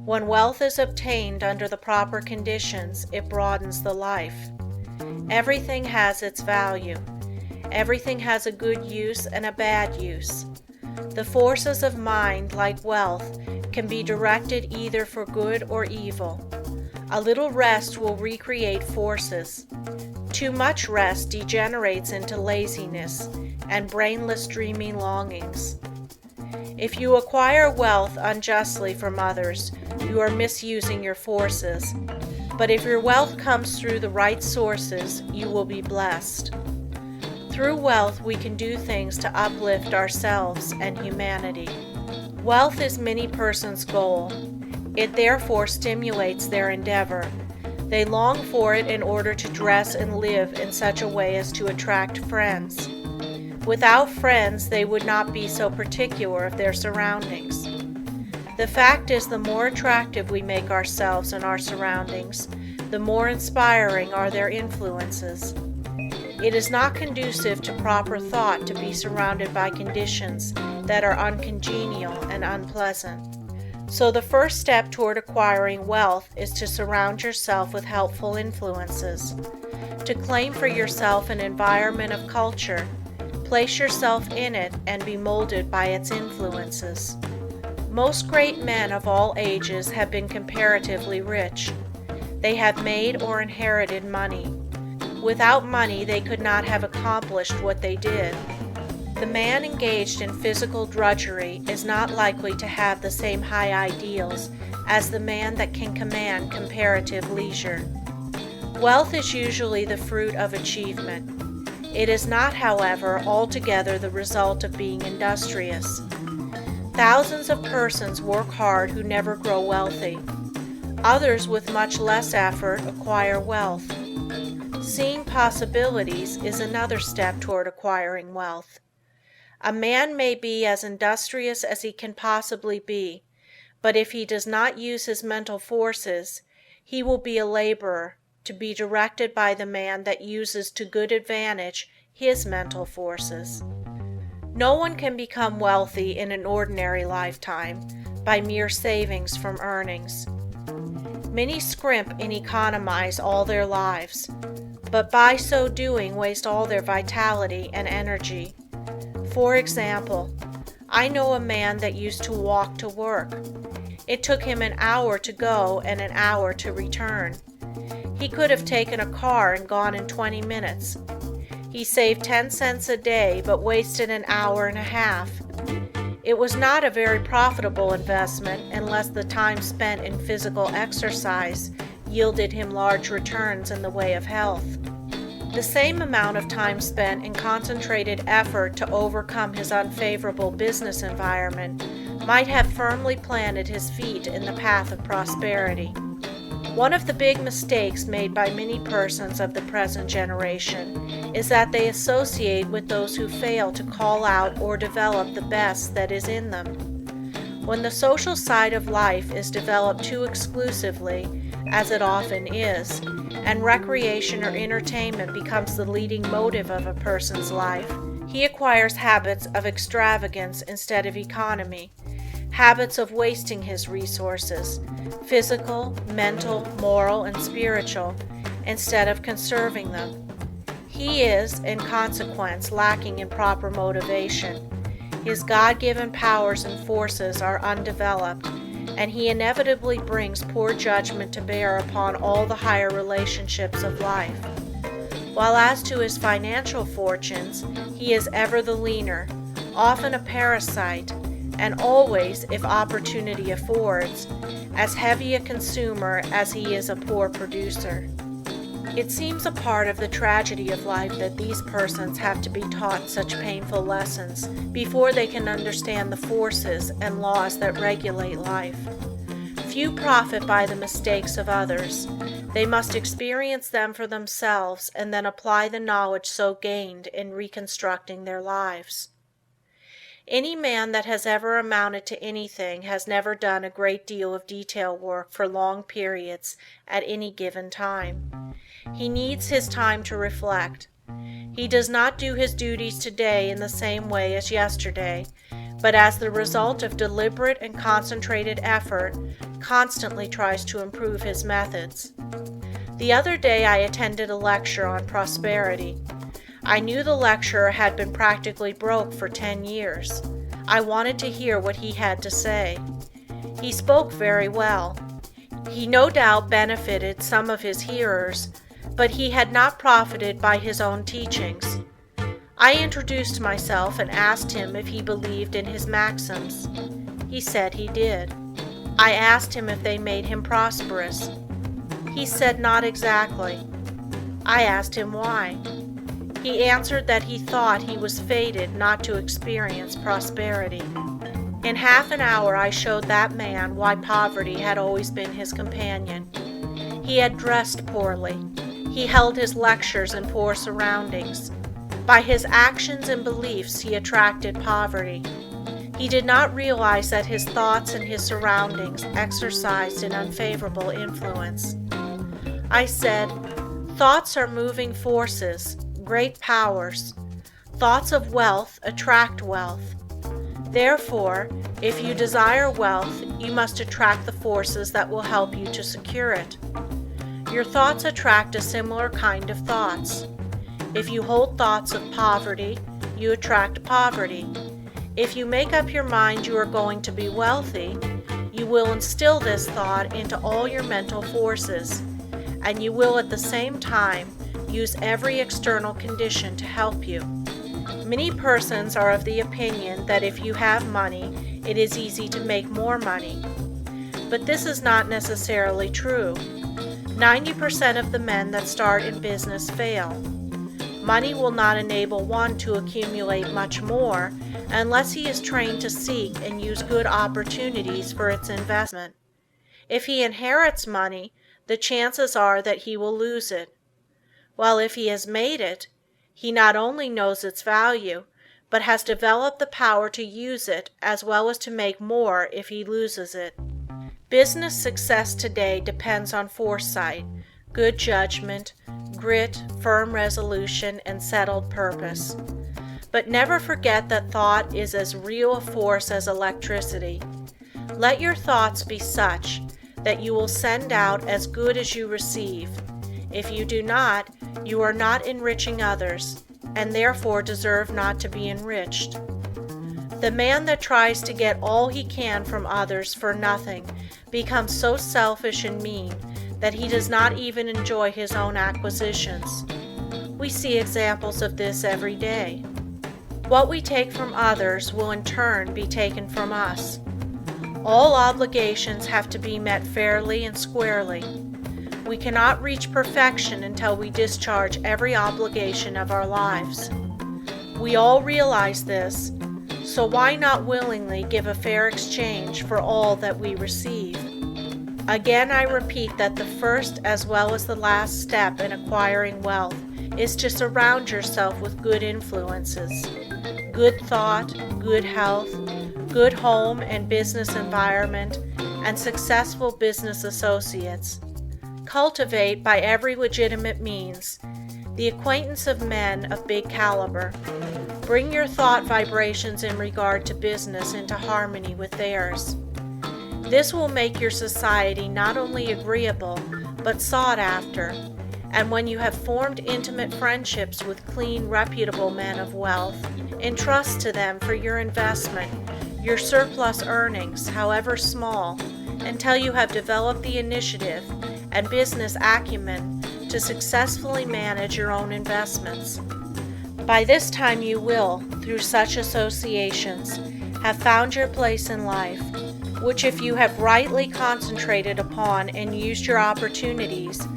When wealth is obtained under the proper conditions, it broadens the life. Everything has its value. Everything has a good use and a bad use. The forces of mind, like wealth, can be directed either for good or evil. A little rest will recreate forces. Too much rest degenerates into laziness and brainless dreaming longings. If you acquire wealth unjustly from others, you are misusing your forces. But if your wealth comes through the right sources, you will be blessed. Through wealth, we can do things to uplift ourselves and humanity. Wealth is many persons' goal. It therefore stimulates their endeavor. They long for it in order to dress and live in such a way as to attract friends. Without friends, they would not be so particular of their surroundings. The fact is, the more attractive we make ourselves and our surroundings, the more inspiring are their influences. It is not conducive to proper thought to be surrounded by conditions that are uncongenial and unpleasant. So the first step toward acquiring wealth is to surround yourself with helpful influences. To claim for yourself an environment of culture, place yourself in it and be molded by its influences. Most great men of all ages have been comparatively rich. They have made or inherited money. Without money, they could not have accomplished what they did. The man engaged in physical drudgery is not likely to have the same high ideals as the man that can command comparative leisure. Wealth is usually the fruit of achievement. It is not, however, altogether the result of being industrious. Thousands of persons work hard who never grow wealthy. Others with much less effort acquire wealth. Seeing possibilities is another step toward acquiring wealth. A man may be as industrious as he can possibly be, but if he does not use his mental forces, he will be a laborer, to be directed by the man that uses to good advantage his mental forces. No one can become wealthy in an ordinary lifetime by mere savings from earnings. Many scrimp and economize all their lives, but by so doing waste all their vitality and energy. For example, I know a man that used to walk to work. It took him an hour to go and an hour to return. He could have taken a car and gone in 20 minutes. He saved 10 cents a day but wasted an hour and a half. It was not a very profitable investment unless the time spent in physical exercise yielded him large returns in the way of health. The same amount of time spent in concentrated effort to overcome his unfavorable business environment might have firmly planted his feet in the path of prosperity. One of the big mistakes made by many persons of the present generation is that they associate with those who fail to call out or develop the best that is in them. When the social side of life is developed too exclusively, as it often is, and recreation or entertainment becomes the leading motive of a person's life, he acquires habits of extravagance instead of economy, habits of wasting his resources, physical, mental, moral, and spiritual, instead of conserving them. He is, in consequence, lacking in proper motivation. His God-given powers and forces are undeveloped, and he inevitably brings poor judgment to bear upon all the higher relationships of life. While as to his financial fortunes, he is ever the leaner, often a parasite, and always, if opportunity affords, as heavy a consumer as he is a poor producer. It seems a part of the tragedy of life that these persons have to be taught such painful lessons before they can understand the forces and laws that regulate life. Few profit by the mistakes of others. They must experience them for themselves and then apply the knowledge so gained in reconstructing their lives. Any man that has ever amounted to anything has never done a great deal of detail work for long periods at any given time. He needs his time to reflect. He does not do his duties today in the same way as yesterday, but as the result of deliberate and concentrated effort, constantly tries to improve his methods. The other day I attended a lecture on prosperity. I knew the lecturer had been practically broke for 10 years. I wanted to hear what he had to say. He spoke very well. He no doubt benefited some of his hearers, but he had not profited by his own teachings. I introduced myself and asked him if he believed in his maxims. He said he did. I asked him if they made him prosperous. He said not exactly. I asked him why. He answered that he thought he was fated not to experience prosperity. In half an hour I showed that man why poverty had always been his companion. He had dressed poorly. He held his lectures in poor surroundings. By his actions and beliefs he attracted poverty. He did not realize that his thoughts and his surroundings exercised an unfavorable influence. I said, thoughts are moving forces, great powers. Thoughts of wealth attract wealth. Therefore, if you desire wealth, you must attract the forces that will help you to secure it. Your thoughts attract a similar kind of thoughts. If you hold thoughts of poverty, you attract poverty. If you make up your mind you are going to be wealthy, you will instill this thought into all your mental forces, and you will at the same time use every external condition to help you. Many persons are of the opinion that if you have money, it is easy to make more money. But this is not necessarily true. 90% of the men that start in business fail. Money will not enable one to accumulate much more unless he is trained to seek and use good opportunities for its investment. If he inherits money, the chances are that he will lose it. While if he has made it, he not only knows its value, but has developed the power to use it as well as to make more if he loses it. Business success today depends on foresight, good judgment, grit, firm resolution, and settled purpose. But never forget that thought is as real a force as electricity. Let your thoughts be such that you will send out as good as you receive. If you do not, you are not enriching others, and therefore deserve not to be enriched. The man that tries to get all he can from others for nothing becomes so selfish and mean that he does not even enjoy his own acquisitions. We see examples of this every day. What we take from others will in turn be taken from us. All obligations have to be met fairly and squarely. We cannot reach perfection until we discharge every obligation of our lives. We all realize this, so why not willingly give a fair exchange for all that we receive? Again, I repeat that the first as well as the last step in acquiring wealth is to surround yourself with good influences, good thought, good health, good home and business environment, and successful business associates. Cultivate by every legitimate means the acquaintance of men of big caliber. Bring your thought vibrations in regard to business into harmony with theirs. This will make your society not only agreeable, but sought after, and when you have formed intimate friendships with clean, reputable men of wealth, entrust to them for your investment your surplus earnings, however small, until you have developed the initiative and business acumen to successfully manage your own investments. By this time you will, through such associations, have found your place in life, which if you have rightly concentrated upon and used your opportunities,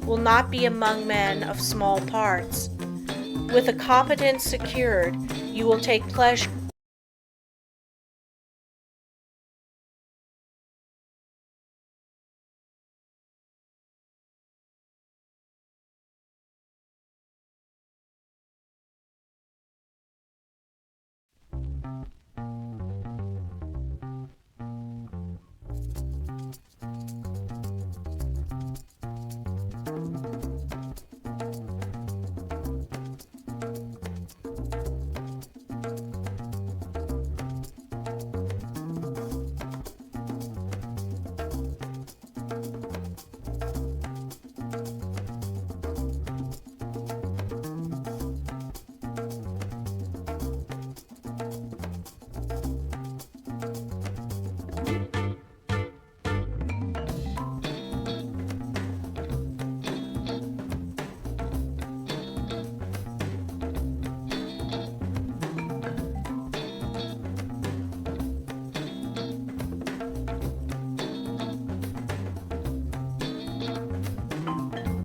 will not be among men of small parts. With a competence secured, you will take pleasure